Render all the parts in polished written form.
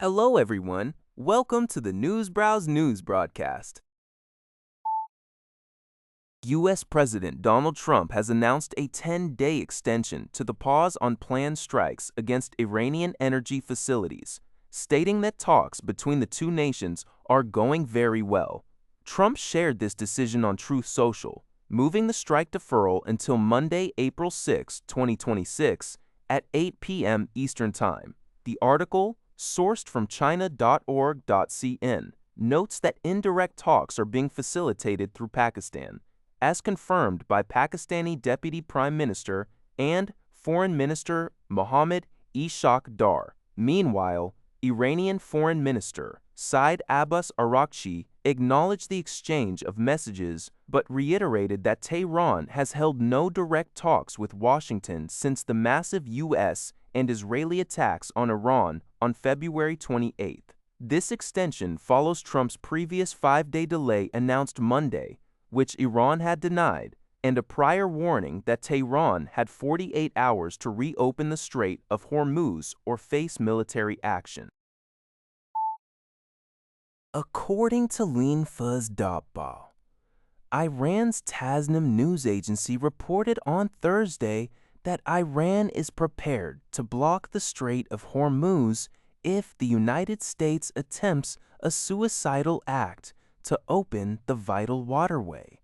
Hello, everyone. Welcome to the Newsbrowse News broadcast. U.S. President Donald Trump has announced a 10-day extension to the pause on planned strikes against Iranian energy facilities, stating that talks between the two nations are going very well. Trump shared this decision on Truth Social, moving the strike deferral until Monday, April 6, 2026, at 8 p.m. Eastern Time. The article, sourced from China.org.cn, notes that indirect talks are being facilitated through Pakistan, as confirmed by Pakistani Deputy Prime Minister and Foreign Minister Mohammad Ishaq Dar. Meanwhile, Iranian Foreign Minister Said Abbas Araghchi acknowledged the exchange of messages but reiterated that Tehran has held no direct talks with Washington since the massive U.S. and Israeli attacks on Iran on February 28. This extension follows Trump's previous 5-day delay announced Monday, which Iran had denied, and a prior warning that Tehran had 48 hours to reopen the Strait of Hormuz or face military action. According to Suicidal, Iran's Tasnim news agency reported on Thursday that Iran is prepared to block the Strait of Hormuz if the United States attempts a suicidal act to open the vital waterway.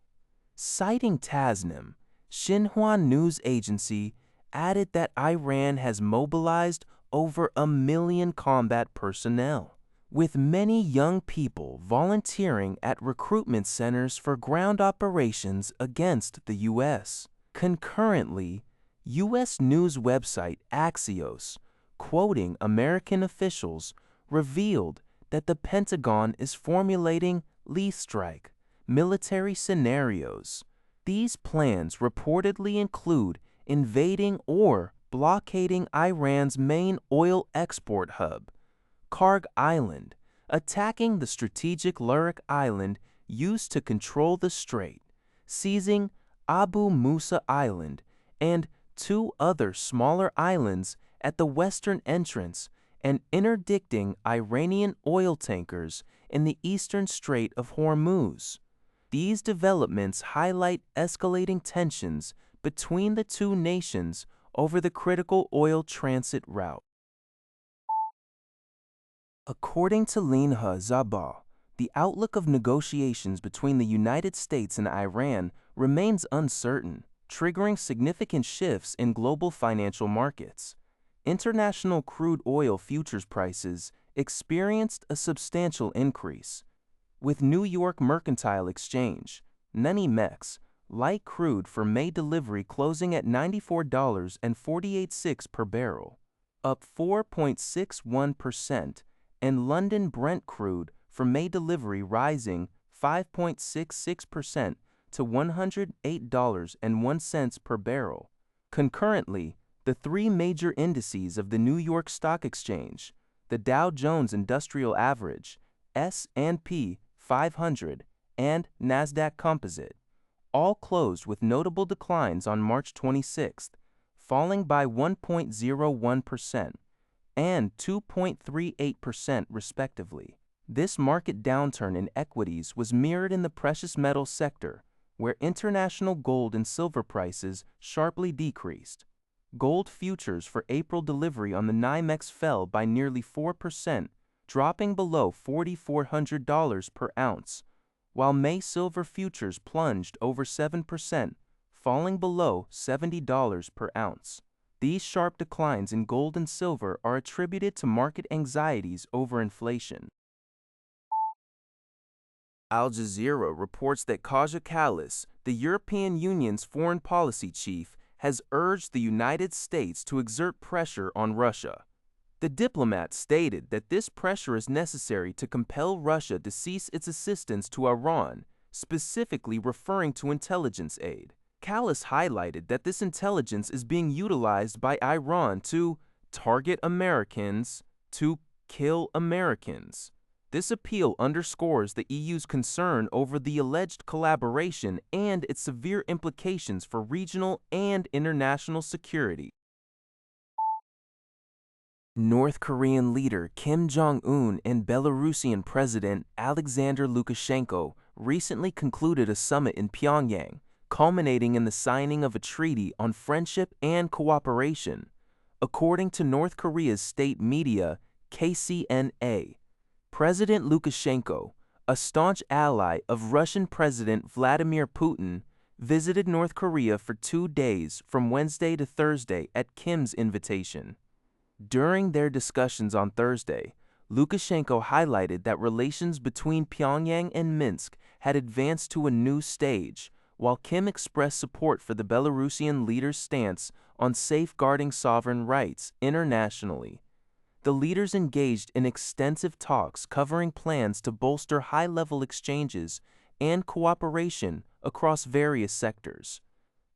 Citing Tasnim, Xinhua news agency added that Iran has mobilized over 1 million combat personnel, with many young people volunteering at recruitment centers for ground operations against the U.S. Concurrently, U.S. news website Axios, quoting American officials, revealed that the Pentagon is formulating Lee strike military scenarios. These plans reportedly include invading or blockading Iran's main oil export hub, Karg Island, attacking the strategic Lurik Island used to control the strait, seizing Abu Musa Island and 2 other smaller islands at the western entrance, and interdicting Iranian oil tankers in the eastern Strait of Hormuz. These developments highlight escalating tensions between the two nations over the critical oil transit route. According to Linha Zabah, the outlook of negotiations between the United States and Iran remains uncertain, triggering significant shifts in global financial markets. International crude oil futures prices experienced a substantial increase, with New York Mercantile Exchange, NYMEX, light crude for May delivery closing at $94.48 per barrel, up 4.61%, and London Brent crude for May delivery rising 5.66% to $108.01 per barrel. Concurrently, the 3 major indices of the New York Stock Exchange, the Dow Jones Industrial Average, S&P 500, and NASDAQ Composite, all closed with notable declines on March 26th, falling by 1.01% and 2.38% respectively. This market downturn in equities was mirrored in the precious metal sector, where international gold and silver prices sharply decreased. Gold futures for April delivery on the NYMEX fell by nearly 4%, dropping below $4,400 per ounce, while May silver futures plunged over 7%, falling below $70 per ounce. These sharp declines in gold and silver are attributed to market anxieties over inflation. Al Jazeera reports that Kaja Kallas, the European Union's foreign policy chief, has urged the United States to exert pressure on Russia. The diplomat stated that this pressure is necessary to compel Russia to cease its assistance to Iran, specifically referring to intelligence aid. Kallas highlighted that this intelligence is being utilized by Iran to target Americans, to kill Americans. This appeal underscores the EU's concern over the alleged collaboration and its severe implications for regional and international security. North Korean leader Kim Jong-un and Belarusian President Alexander Lukashenko recently concluded a summit in Pyongyang, culminating in the signing of a treaty on friendship and cooperation. According to North Korea's state media, KCNA, President Lukashenko, a staunch ally of Russian President Vladimir Putin, visited North Korea for 2 days from Wednesday to Thursday at Kim's invitation. During their discussions on Thursday, Lukashenko highlighted that relations between Pyongyang and Minsk had advanced to a new stage, while Kim expressed support for the Belarusian leader's stance on safeguarding sovereign rights internationally. The leaders engaged in extensive talks covering plans to bolster high-level exchanges and cooperation across various sectors,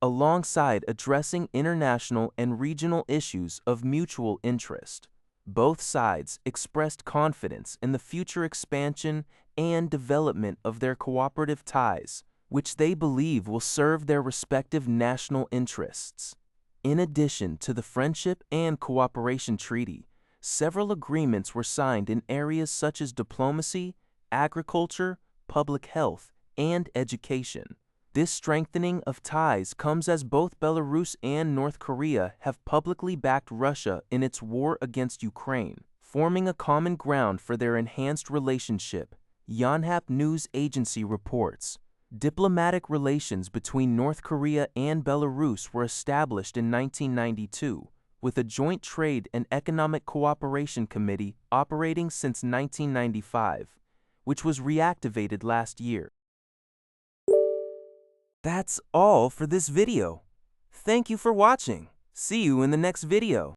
alongside addressing international and regional issues of mutual interest. Both sides expressed confidence in the future expansion and development of their cooperative ties, which they believe will serve their respective national interests. In addition to the Friendship and Cooperation Treaty, several agreements were signed in areas such as diplomacy, agriculture, public health, and education. This strengthening of ties comes as both Belarus and North Korea have publicly backed Russia in its war against Ukraine, forming a common ground for their enhanced relationship, Yonhap News Agency reports. Diplomatic relations between North Korea and Belarus were established in 1992, with a Joint Trade and Economic Cooperation Committee operating since 1995, which was reactivated last year. That's all for this video. Thank you for watching. See you in the next video.